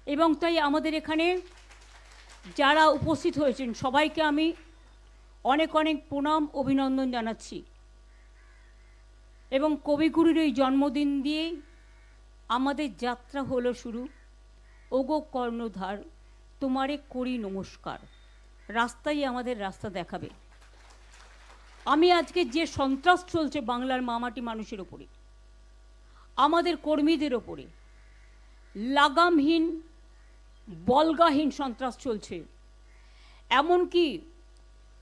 এবং তাই আমাদের এখানে যারা উপস্থিত হয়েছেন সবাইকে আমি অনেক অনেক প্রণাম অভিনন্দন জানাচ্ছি। এবং কবিগুরুর এই জন্মদিন দিয়েই আমাদের যাত্রা হলো শুরু। ওগো কর্ণধার তোমারে করি নমস্কার, রাস্তাই আমাদের রাস্তা দেখাবে। আমি আজকে যে সন্ত্রাস চলছে বাংলার মামাটি মানুষের ওপরে, আমাদের কর্মীদের ওপরে লাগামহীন বলগাহীন সন্ত্রাস চলছে। এমনকি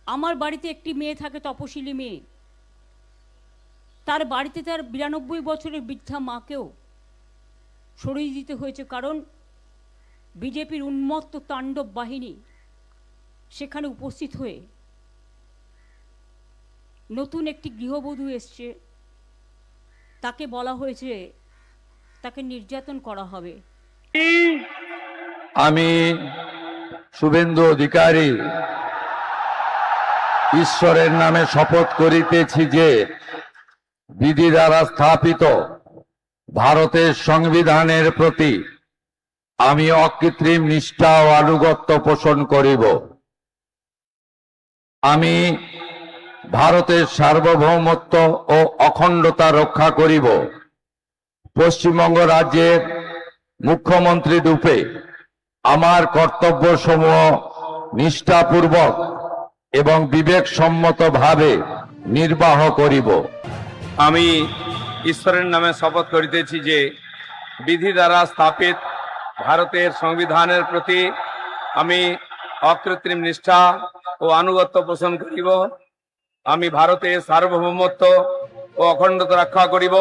আমার বাড়িতে একটি মেয়ে থাকে, তপশিলি মেয়ে, তার বাড়িতে তার 92 বছরের বৃদ্ধা মাকেও সরিয়ে দিতে হয়েছে, কারণ বিজেপির উন্মত্ত তাণ্ডব বাহিনী সেখানে উপস্থিত হয়ে নতুন একটি গৃহবধূ এসছে, তাকে বলা হয়েছে তাকে নির্যাতন করা হবে। আমি শুভেন্দু অধিকারী ঈশ্বরের নামে শপথ করিতেছি যে বিধি দ্বারা স্থাপিত ভারতের সংবিধানের প্রতি আমি অকৃত্রিম নিষ্ঠা ও আনুগত্য পোষণ করিব। আমি ভারতের সার্বভৌমত্ব ও অখণ্ডতা রক্ষা করিব। পশ্চিমবঙ্গ রাজ্যের মুখ্যমন্ত্রী রূপে আমার কর্তব্যসমূহ নিষ্ঠাপূর্বক এবং বিবেকসম্মতভাবে নির্বাহ করিব। আমি ঈশ্বরের নামে শপথ করিতেছি যে বিধি দ্বারা স্থাপিত ভারতের সংবিধানের প্রতি আমি অকৃত্রিম নিষ্ঠা ও আনুগত্য পোষণ করিব। আমি ভারতের সার্বভৌমত্ব ও অখণ্ডতা রক্ষা করিব।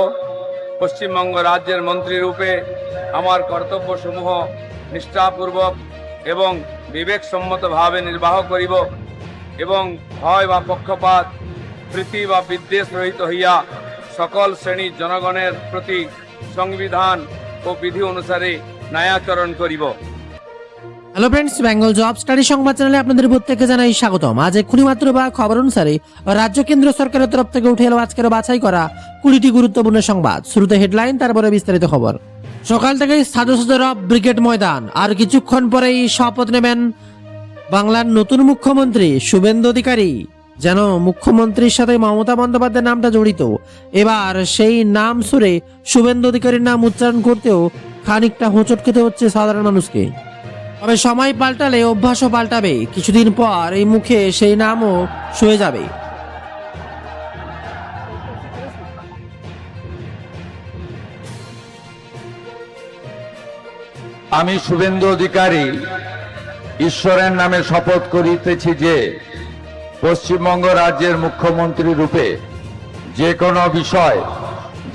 পশ্চিমবঙ্গ রাজ্যের মন্ত্রী রূপে আমার কর্তব্যসমূহ নিষ্ঠাপূর্বক এবং বিবেকসম্মতভাবে নির্বাহ করিব এবং ভয় বা পক্ষপাত প্রীতি বা বিদ্বেষ রহিত হইয়া সকল শ্রেণীর জনগণের প্রতি সংবিধান ও বিধি অনুসারে ন্যায়াচরণ করিব। Hello friends, Bengal job study সংবাদ চ্যানেলে আপনাদের প্রত্যেককে জানাই স্বাগতম। আজ এক্ষুনি মাত্র বা খবর অনুসারে রাজ্য কেন্দ্র সরকারের তরফ থেকে উঠে এলো আজকের বাছাই করা 20টি গুরুত্বপূর্ণ সংবাদ। শুরুতে হেডলাইন, তারপরে বিস্তারিত খবর। সকাল থেকেই সাজো সাজো রব ব্রিগেড ময়দান। আর কিছুক্ষণ পরেই শপথ নেবেন বাংলার নতুন মুখ্যমন্ত্রী শুভেন্দু অধিকারী। যেন মুখ্যমন্ত্রীর সাথে মমতা বন্দ্যোপাধ্যায়ের নামটা জড়িত। এবার সেই নাম সুরে শুভেন্দু অধিকারীর নাম উচ্চারণ করতেও খানিকটা হোঁচট খেতে হচ্ছে সাধারণ মানুষকে। তবে সময় পাল্টালে অভ্যাসও পাল্টাবে। কিছুদিন পর এই মুখে সেই নামও শুয়ে যাবে। আমি শুভেন্দু অধিকারী ঈশ্বরের নামে শপথ করিতেছি যে পশ্চিমবঙ্গ রাজ্যের মুখ্যমন্ত্রী রূপে যে কোনো বিষয়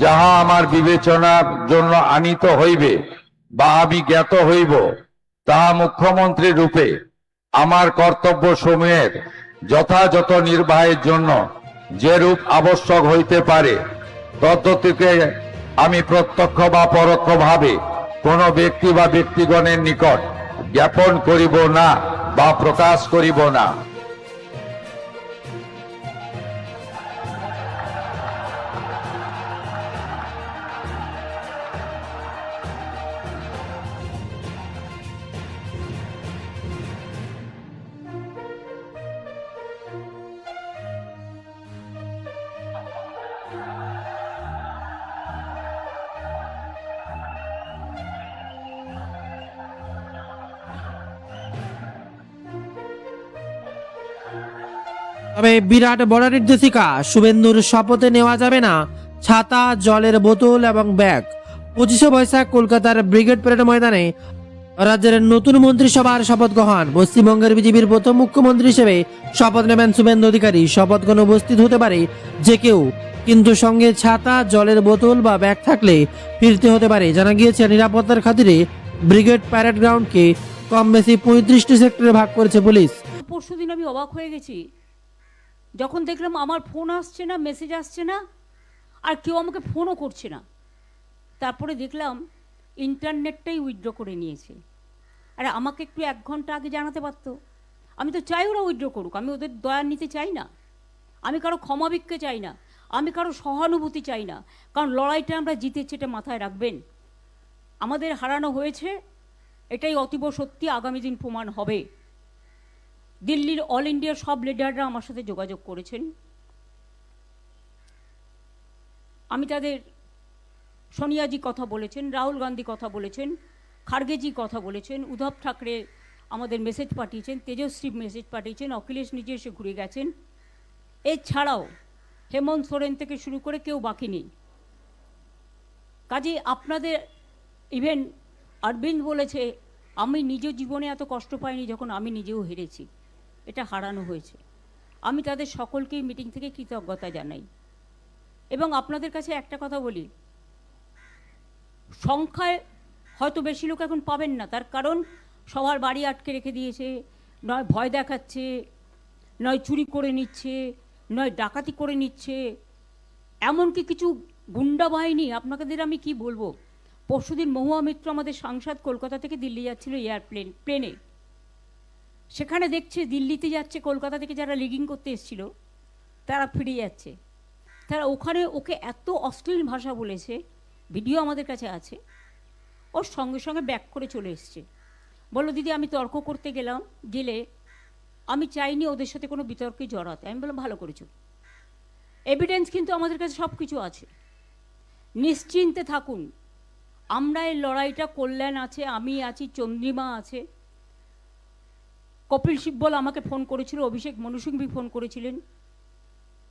যাহা আমার বিবেচনার জন্য আনিত হইবে বা আমি জ্ঞাত হইব, তাহা মুখ্যমন্ত্রী রূপে আমার কর্তব্য সমূহের যথাযথ নির্বাহের জন্য যেরূপ আবশ্যক হইতে পারে তদ্গতিকে আমি প্রত্যক্ষ বা পরোক্ষভাবে কোন ব্যক্তি বা ব্যক্তিগণের নিকট জ্ঞাপন করিব না বা প্রকাশ করিব না। তবে বিরাট বড় নির্দেশিকা, শুভেন্দুর শপথে নেওয়া যাবে না ছাতা, জলের বোতল এবং ব্যাগ। 25শে বৈশাখ কলকাতার ব্রিগেড প্যারেড ময়দানে রাজ্যের নতুন মন্ত্রিসভার শপথ গ্রহণ। পশ্চিমবঙ্গের বিজেপির প্রথম মুখ্যমন্ত্রী হিসেবে শপথ নেবেন শুভেন্দু অধিকারী। শপথ গ্রহণে উপস্থিত হতে পারে যে কেউ, কিন্তু সঙ্গে ছাতা, জলের বোতল বা ব্যাগ থাকলে ফিরতে হতে পারে। জানা গিয়েছে নিরাপত্তার খাতিরে ব্রিগেড প্যারেড গ্রাউন্ডকে কম বেশি 35টি সেক্টরে ভাগ করেছে পুলিশ। পরশুদিন আমি অবাক হয়ে গেছি যখন দেখলাম আমার ফোন আসছে না, মেসেজ আসছে না, আর কেউ আমাকে ফোনও করছে না। তারপরে দেখলাম ইন্টারনেটটাই উইথড্র করে নিয়েছে। আরে আমাকে একটু 1 ঘন্টা আগে জানাতে পারতো। আমি তো চাই ওরা উইথড্র করুক, আমি ওদের দয়া নিতে চাই না, আমি কারো ক্ষমা ভিক্ষে চাই না, আমি কারো সহানুভূতি চাই না। কারণ লড়াইটা আমরা জিতেছি, এটা মাথায় রাখবেন। আমাদের হারানো হয়েছে এটাই অতীব সত্যি, আগামী দিন প্রমাণ হবে। দিল্লির অল ইন্ডিয়ার সব লিডাররা আমার সাথে যোগাযোগ করেছেন। আমি তাদের, সোনিয়াজি কথা বলেছেন, রাহুল গান্ধী কথা বলেছেন, খার্গেজি কথা বলেছেন, উদ্ধব ঠাকরে আমাদের মেসেজ পাঠিয়েছেন, তেজস্বী মেসেজ পাঠিয়েছেন, অখিলেশ নিজে এসে ঘুরে গেছেন। এছাড়াও হেমন্ত সোরেন থেকে শুরু করে কেউ বাকি নেই। কাজে আপনাদের, ইভেন অরবিন্দ বলেছে, আমি নিজ জীবনে এত কষ্ট পাইনি যখন আমি নিজেও হেরেছি, এটা হারানো হয়েছে। আমি তাদের সকলকেই মিটিং থেকে কৃতজ্ঞতা জানাই। এবং আপনাদের কাছে একটা কথা বলি, সংখ্যায় হয়তো বেশি লোক এখন পাবেন না, তার কারণ সবার বাড়ি আটকে রেখে দিয়েছে, নয় ভয় দেখাচ্ছে, নয় চুরি করে নিচ্ছে, নয় ডাকাতি করে নিচ্ছে, এমনকি কিছু গুন্ডা বাহিনী। আপনাদের আমি কি বলবো, পরশুদিন মহুয়া মিত্র আমাদের সাংসদ কলকাতা থেকে দিল্লি যাচ্ছিল প্লেনে, সেখানে দেখছে দিল্লিতে যাচ্ছে, কলকাতা থেকে যারা লিগিং করতে এসেছিল তারা ফিরে যাচ্ছে। তারা ওখানে ওকে এত অশ্লীল ভাষা বলেছে, ভিডিও আমাদের কাছে আছে, ওর সঙ্গে সঙ্গে ব্যাক করে চলে এসছে। বললো দিদি আমি তর্ক করতে গেলে আমি চাইনি ওদের সাথে কোনো বিতর্কে জড়াতে। আমি বললাম ভালো করেছো, এভিডেন্স কিন্তু আমাদের কাছে সব কিছু আছে, নিশ্চিন্তে থাকুন। আমরা এই লড়াইটা, কল্যাণ আছে, আমি আছি, চন্দ্রিমা আছে, কপিল সিব্বল আমাকে ফোন করেছিল, অভিষেক মনু সিংভি ফোন করেছিলেন,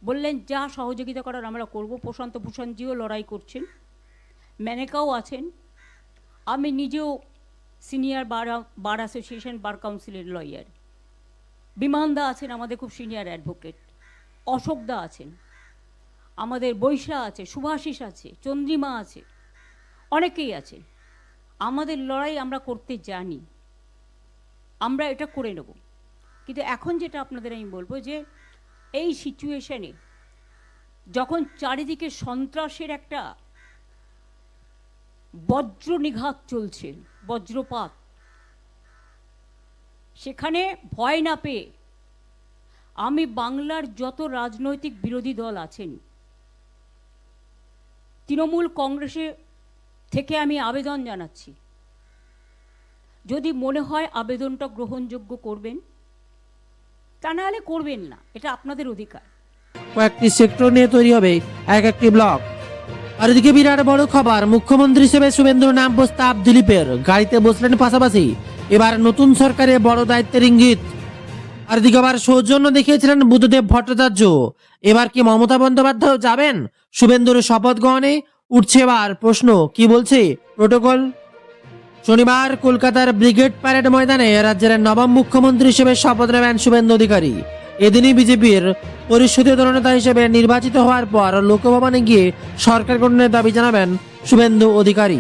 বললেন যা সহযোগিতা করার আমরা করব। প্রশান্ত ভূষণজিও লড়াই করছেন, মেনেকাও আছেন, আমি নিজেও সিনিয়র বার অ্যাসোসিয়েশন বার কাউন্সিলের লয়ার, বিমানদা আছেন আমাদের খুব সিনিয়র অ্যাডভোকেট, অশোকদা আছেন, আমাদের বৈশা আছে, শুভাশিস আছে, চন্দ্রিমা আছে, অনেকেই আছে। আমাদের লড়াই আমরা করতে জানি, আমরা এটা করে নেব। কিন্তু এখন যেটা আপনাদের আমি বলবো যে এই সিচুয়েশনে যখন চারিদিকে সন্ত্রাসের একটা বজ্র নিঘাত চলছে, বজ্রপাত, সেখানে ভয় না পেয়ে আমি বাংলার যত রাজনৈতিক বিরোধী দল আছেন, তৃণমূল কংগ্রেসে থেকে আমি আবেদন জানাচ্ছি, যদি মনে হয় আবেদনটা গ্রহণযোগ্য করবেন, তা নাহলে করবেন না, এটা আপনাদের অধিকার। কয়েকটি সেক্টর নিয়ে তৈরি হবে এক একটি ব্লক। আর এদিকে বিরাট বড় খবর, মুখ্যমন্ত্রী হিসেবে শুভেন্দুর নাম প্রস্তাব দিলীপের, গাড়িতে বসলেন পাশাপাশি। এবার নতুন সরকারে বড় দায়িত্বের ইঙ্গিত। আর এদিকে আবার সৌজন্য দেখিয়েছিলেন বুদ্ধদেব ভট্টাচার্য। এবার কি মমতা বন্দ্যোপাধ্যায় যাবেন শুভেন্দুর শপথ গ্রহণে? উঠছে এবার প্রশ্ন, কি বলছে প্রোটোকল? শনিবার কলকাতার ব্রিগেড প্যারেড ময়দানে রাজ্যের নবম মুখ্যমন্ত্রী হিসেবে শপথ নেবেন শুভেন্দু অধিকারী। এদিনই বিজেপির পরিষদীয় দলনেতা হিসেবে নির্বাচিত হওয়ার পর লোকভবনে গিয়ে সরকার গঠনের দাবি জানাবেন শুভেন্দু অধিকারী।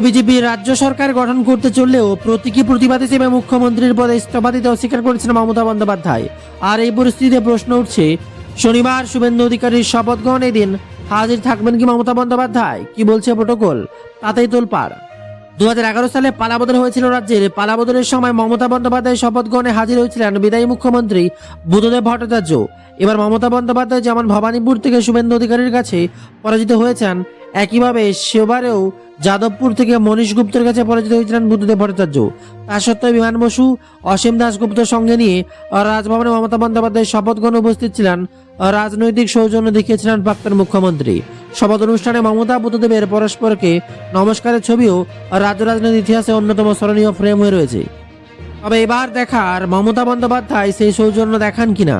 বিজেপি রাজ্য সরকার গঠন করতে চললেও প্রতীকী প্রতিবাদ হিসেবে মুখ্যমন্ত্রীর পদে ইস্তফা দিতে অস্বীকার করেছেন মমতা বন্দ্যোপাধ্যায়। আর এই পরিস্থিতিতে প্রশ্ন উঠছে, শনিবার শুভেন্দু অধিকারীর শপথ গ্রহণের দিন হাজির থাকবেন কি মমতা বন্দ্যোপাধ্যায়? কি বলছে প্রোটোকল? তাতেই তোলপাড়। 2011 সালে পালাবদল হয়েছিল রাজ্যের। পালাবদলের সময় মমতা বন্দ্যোপাধ্যায় শপথ গ্রহণে হাজির হয়েছিলেন বিদায়ী মুখ্যমন্ত্রী বুদ্ধদেব ভট্টাচার্য। এবার মমতা বন্দ্যোপাধ্যায় যেমন ভবানীপুর থেকে শুভেন্দু অধিকারীর কাছে পরাজিত হয়েছেন, একইভাবে সেবারেও যাদবপুর থেকে মনীশ গুপ্তের কাছে পরাজিত হয়েছিলেন বুদ্ধদেব ভট্টাচার্য। তা সত্ত্বেও বিমান বসু, অসীম দাশগুপ্তর সঙ্গে নিয়ে রাজভবনে মমতা বন্দ্যোপাধ্যায় শপথ গ্রহণে উপস্থিত ছিলেন। রাজনৈতিক সৌজন্য দেখিয়েছিলেন প্রাক্তন মুখ্যমন্ত্রী। শপথ অনুষ্ঠানে মমতা বুদ্ধদেবের পরস্পরকে নমস্কারের ছবিও রাজ্য রাজনীতির ইতিহাসে অন্যতম স্মরণীয় ফ্রেম হয়ে রয়েছে। তবে এবার দেখার মমতা বন্দ্যোপাধ্যায় সেই সৌজন্য দেখান কিনা।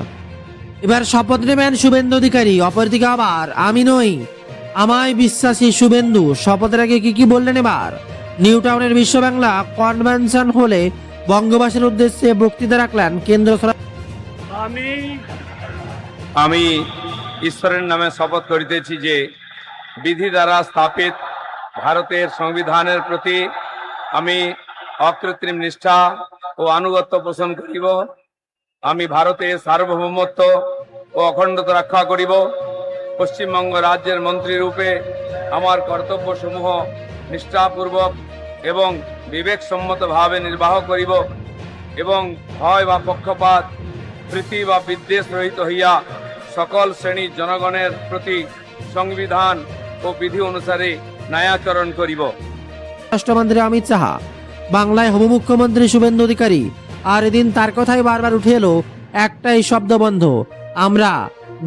এবার শপথ নেবেন শুভেন্দু অধিকারী। অপরদিকে আবার আমি নই আমায় বিশ্বাসী শুভেন্দু শপথের আগে কি বললেন এবার? নিউ টাউনের বিশ্ব বাংলা কনভেনশন হলে বঙ্গবাসীর উদ্দেশ্যে বক্তৃতা রাখলেন কেন্দ্র সরকার। আমি ঈশ্বরের নামে শপথ করিতেছি যে বিধি দ্বারা স্থাপিত ভারতের সংবিধানের প্রতি আমি অকৃত্রিম নিষ্ঠা ও আনুগত্য পোষণ করিব। আমি ভারতের সার্বভৌমত্ব ও অখণ্ডতা রক্ষা করিব। পশ্চিমবঙ্গ রাজ্যের মন্ত্রী রূপে আমার কর্তব্যসমূহ নিষ্ঠাপূর্বক এবং বিবেকসম্মতভাবে নির্বাহ করিব এবং ভয় বা পক্ষপাত, প্রীতি বা বিদ্বেষ রহিত হইয়া সকল শ্রেণীর জনগণের প্রতি সংবিধান ও বিধি অনুসারে ন্যায়াচরণ করিব। রাষ্ট্রমন্ত্রী অমিত শাহ বাংলায় উপমুখ্যমন্ত্রী শুভেন্দু অধিকারী, আর এদিন তার কথাই বারবার উঠে এলো একটাই শব্দবন্ধ, আমরা।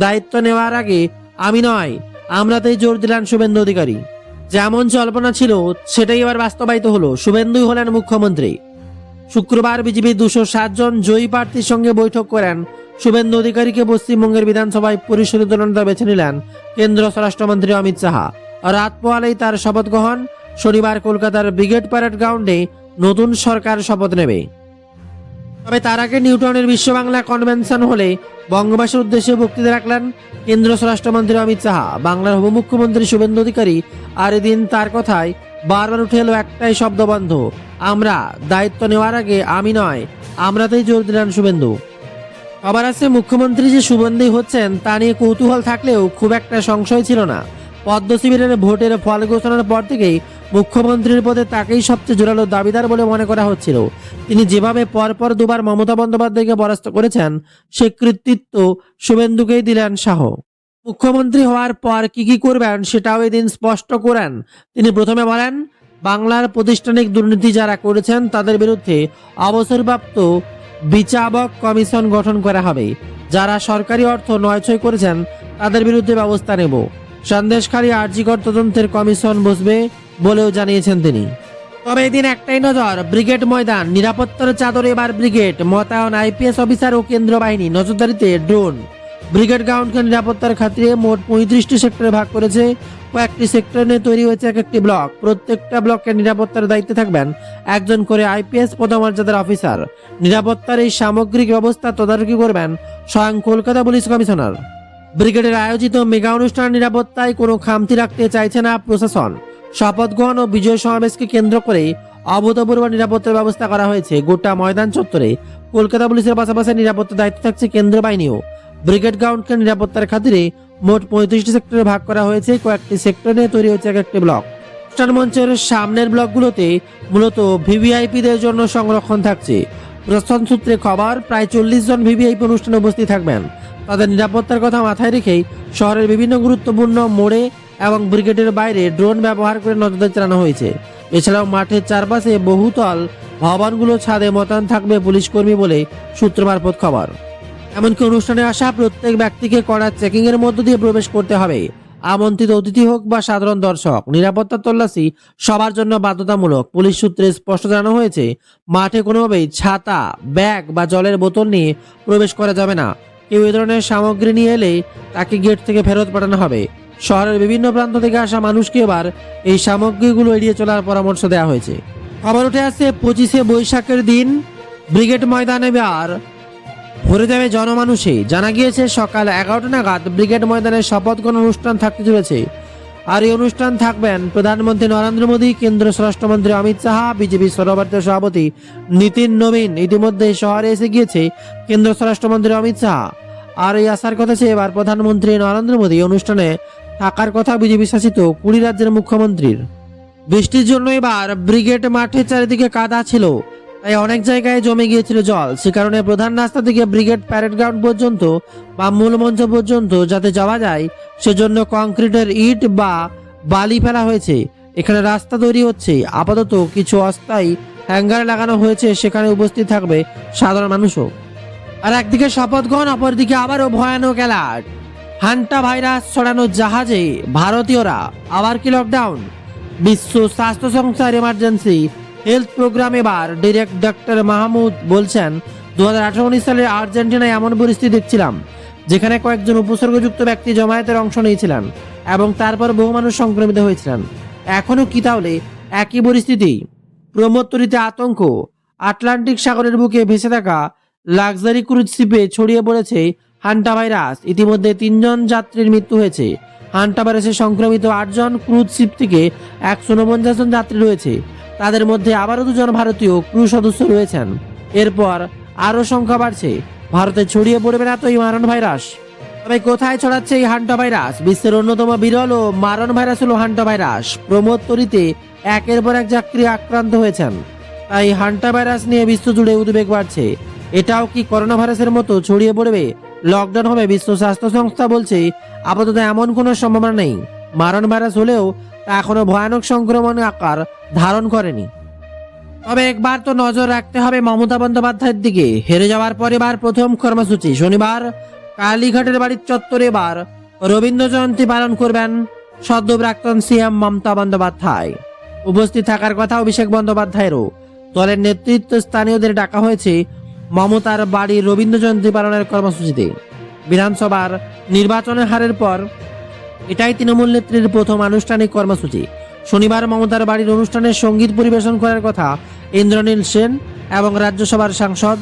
দায়িত্ব নেওয়ার আগে আমি নয়, আমরাতেই জোর দিলেন শুভেন্দু অধিকারী। যেমন জল্পনা ছিল সেটাই এবার বাস্তবায়িত হলো, শুভেন্দুই হলেন মুখ্যমন্ত্রী। শুক্রবার বিজেপি 207 জন জয়ী প্রার্থীর সঙ্গে বৈঠক করেন শুভেন্দু অধিকারীকে পশ্চিমবঙ্গের বিধানসভায় পরিষদের দলনেতা বেছে নিলেন কেন্দ্রীয় স্বরাষ্ট্রমন্ত্রী অমিত শাহ। রাত পোহালেই তার শপথ গ্রহণ। শনিবার কলকাতার ব্রিগেড প্যারেড গ্রাউন্ডে নতুন সরকার শপথ নেবে। তবে তার আগে নিউটাউনের বিশ্ব বাংলা কনভেনশন হলে বঙ্গবাসীর উদ্দেশ্যে বক্তৃতা রাখলেন কেন্দ্রীয় স্বরাষ্ট্রমন্ত্রী অমিত শাহ। বাংলার উপমুখ্যমন্ত্রী শুভেন্দু অধিকারী, আর এদিন তার কথায় বারবার উঠে এলো একটাই শব্দবন্ধ, আমরা। দায়িত্ব নেওয়ার আগে আমি নয়, আমরাতেই জোর দিলেন শুভেন্দু। আবার আছে, মুখ্যমন্ত্রী যে শুভেন্দুই হচ্ছেন তা নিয়ে কৌতূহল থাকলেও খুব একটা সংশয় ছিল না। পদ্ম শিবিরের ভোটের ফল ঘোষণার পর থেকেই মুখ্যমন্ত্রীর পদে তাকেই সবচেয়ে জোরালো দাবিদার বলে মনে করা হচ্ছিল। তিনি যেভাবে পরপর দুবার মমতা বন্দ্যোপাধ্যায়কে পরাস্ত করেছেন, সে কৃতিত্ব শুভেন্দুকেই দিলেন শাহ। মুখ্যমন্ত্রী হওয়ার পর কি করবেন সেটাও এদিন স্পষ্ট করেন তিনি। প্রথমে বলেন, বাংলার প্রাতিষ্ঠানিক দুর্নীতি যারা করেছেন তাদের বিরুদ্ধে অবসরপ্রাপ্ত বিচারক কমিশন গঠন করা হবে। যারা সরকারি অর্থ নয়ছয় করেছেন তাদের বিরুদ্ধে ব্যবস্থা নেব। সন্দেশখালী আরজিকর তদন্তের কমিশন বসবে বলেও জানিয়েছেন তিনি। তবে এদিন একটাই নজর, ব্রিগেড ময়দান। নিরাপত্তার চাদরে এবার ব্রিগেড মোতায়েন, আইপিএস অফিসার ও কেন্দ্র বাহিনী, নজরদারিতে ড্রোন। ব্রিগেড গ্রাউন্ডকে নিরাপত্তার খাতিরে মোট 35টি সেক্টরে ভাগ করেছে। কয়েকটি সেক্টর নিয়ে তৈরি হয়েছে এক একটি ব্লক। প্রত্যেকটা ব্লকের নিরাপত্তার দায়িত্বে থাকবেন একজন করে আইপিএস পদমর্যাদার অফিসার। নিরাপত্তার এই সামগ্রিক ব্যবস্থা তদারকি করবেন স্বয়ং কলকাতা পুলিশ কমিশনার। ব্রিগেডের আয়োজিত মেগা অনুষ্ঠান নিরাপত্তায় কোনো খামতি রাখতে চাইছে না প্রশাসন। শপথ গ্রহণ ও বিজয় সমাবেশকে কেন্দ্র করে অভূতপূর্ব নিরাপত্তার ব্যবস্থা করা হয়েছে গোটা ময়দান চত্বরে। কলকাতা পুলিশের পাশাপাশি নিরাপত্তার দায়িত্ব থাকছে কেন্দ্র বাহিনীও। ব্রিগেড গ্রাউন্ডকে নিরাপত্তার খাতিরে মোট 35টি সেক্টরে ভাগ করা হয়েছে। কয়েকটি সেক্টর নিয়ে তৈরি হয়েছে এক একটি ব্লক। অনুষ্ঠান মঞ্চের সামনের ব্লকগুলোতে মূলত ভিভিআইপিদের জন্য সংরক্ষণ থাকছে। প্রশাসন সূত্রে খবর, প্রায় 40 জন ভিভিআইপি অনুষ্ঠানে উপস্থিত থাকবেন। তাদের নিরাপত্তার কথা মাথায় রেখেই শহরের বিভিন্ন গুরুত্বপূর্ণ মোড়ে এবং ব্রিগেডের বাইরে ড্রোন ব্যবহার করে নজরদারি চালানো হয়েছে। এছাড়াও মাঠের চারপাশে বহুতল ভবনগুলো ছাদে মোতায়েন থাকবে পুলিশ কর্মী বলে সূত্র মারফত খবর। এমনকি অনুষ্ঠানে আসা প্রত্যেক ব্যক্তিকে কড়া চেকিং এর মধ্য দিয়ে প্রবেশ করতে হবে। আমন্ত্রিত অতিথি হোক বা সাধারণ দর্শক, নিরাপত্তা তল্লাশি সবার জন্য বাধ্যতামূলক। পুলিশ সূত্রে স্পষ্ট জানানো হয়েছে, মাঠে কোনোভাবেই ছাতা, ব্যাগ বা জলের বোতল নিয়ে প্রবেশ করা যাবে না। কেউ এ ধরনের সামগ্রী নিয়ে এলে তাকে গেট থেকে ফেরত পাঠানো হবে। শহরের বিভিন্ন প্রান্ত থেকে আসা মানুষকে এবার এই সামগ্রীগুলো এড়িয়ে চলার পরামর্শ দেওয়া হয়েছে। খবর উঠে আসছে, 25শে বৈশাখের দিন ব্রিগেড ময়দানে এবার ভরে যাবে জনমানুষে। জানা গিয়েছে সকাল 11টা নাগাদ ব্রিগেড ময়দানে শপথ গ্রহণ অনুষ্ঠান থাকতে চলেছে। আর এই অনুষ্ঠান থাকবেন প্রধানমন্ত্রী নরেন্দ্র মোদী, কেন্দ্রীয় স্বরাষ্ট্রমন্ত্রী অমিত শাহ, বিজেপি সর্বভারতীয় সভাপতি নীতিন নবীন। ইতিমধ্যে শহরে এসে গিয়েছে কেন্দ্রীয় স্বরাষ্ট্রমন্ত্রী অমিত শাহ। আর এই আসার কথা ছিল এবার প্রধানমন্ত্রী নরেন্দ্র মোদী। অনুষ্ঠানে থাকার কথা বিজেপি শাসিত 20 রাজ্যের মুখ্যমন্ত্রীর। বৃষ্টির জন্য এবার ব্রিগেড মাঠের চারিদিকে কাদা ছিল, তাই অনেক জায়গায় জমে গিয়েছিল জল। সে কারণে প্রধান রাস্তা থেকে ব্রিগেড প্যারেড গ্রাউন্ড পর্যন্ত বা মূল মঞ্চ পর্যন্ত যাতে যাওয়া যায় সেজন্য কংক্রিটের ইট বা বালি ফেলা হয়েছে। এখানে রাস্তা তৈরি হচ্ছে। আপাতত কিছু অস্থায়ী হ্যাঙ্গার লাগানো হয়েছে, সেখানে উপস্থিত থাকবে সাধারণ মানুষও। আর একদিকে শপথ গ্রহণ, অপরদিকে আবারও ভয়ানক অ্যালার্ট। হান্টা ভাইরাস ছড়ানো জাহাজে ভারতীয়রা। আবার কি লকডাউন? বিশ্ব স্বাস্থ্য সংস্থার এমার্জেন্সি হেলথ প্রোগ্রাম এবার ডিরেক্ট ডক্টর মাহমুদ বলছেন, 2018-19 সালে আর্জেন্টিনায় এমন পরিস্থিতি দেখছিলাম যেখানে কয়েকজন উপসর্গযুক্ত ব্যক্তি জমায়েতের অংশ নিয়েছিলেন এবং তারপর বহু মানুষ সংক্রমিত হয়েছিলেন। এখনও কি তাহলে একই পরিস্থিতি? প্রমোত্তরিতে আতঙ্ক। আটলান্টিক সাগরের বুকে ভেসে থাকা লাক্সারি ক্রুজ শিপে ছড়িয়ে পড়েছে হান্টা ভাইরাস। ইতিমধ্যে 3 জন যাত্রীর মৃত্যু হয়েছে। হান্টা ভাইরাসে সংক্রমিত 8 জন। ক্রুজ শিপ থেকে 149 জন যাত্রী রয়েছে। তাদের মধ্যে আবারও 2 জন ভারতীয় ক্রু সদস্য রয়েছেন। এরপর আরও সংখ্যা বাড়ছে। ভারতে ছড়িয়ে পড়বে না তো এই মারণ ভাইরাস? তবে কোথায় ছড়াচ্ছে এই হান্টা ভাইরাস? বিশ্বের অন্যতম বিরল ও মারণ ভাইরাস হলো হান্টা ভাইরাস। প্রমোত্তরিতে একের পর এক যাত্রী আক্রান্ত হয়েছেন। তাই হান্টা ভাইরাস নিয়ে বিশ্বজুড়ে উদ্বেগ বাড়ছে। এটাও কি করোনা ভাইরাসের মতো ছড়িয়ে পড়বে? লকডাউন হবে? বিশ্ব স্বাস্থ্য সংস্থা বলছে আপাতত এমন কোনো সম্ভাবনা নেই। মারণ ভাইরাস হলেও তা এখনো ভয়ানক সংক্রমণ আকার ধারণ করেনি। তবে একবার তো নজর রাখতে হবে মমতা বন্দ্যোপাধ্যায়ের দিকে। হেরে যাওয়ার পরিবার প্রথম কর্মসূচি শনিবার কালীঘাটের বাড়ির চত্বরে এবার রবীন্দ্র জয়ন্তী পালন করবেন সদ্য প্রাক্তন সিএম মমতা বন্দ্যোপাধ্যায়। উপস্থিত থাকার কথা অভিষেক বন্দ্যোপাধ্যায়েরও। দলের নেতৃত্ব স্থানীয়দের ডাকা হয়েছে মমতার বাড়ির রবীন্দ্র জয়ন্তী পালনের কর্মসূচিতে। বিধানসভার নির্বাচনের হারের পর এটাই তৃণমূল নেত্রীর প্রথম আনুষ্ঠানিক কর্মসূচি। শনিবার মমতার বাড়ির অনুষ্ঠানে সঙ্গীত পরিবেশন করার কথা ইন্দ্রনীল সেন এবং রাজ্যসভার সাংসদ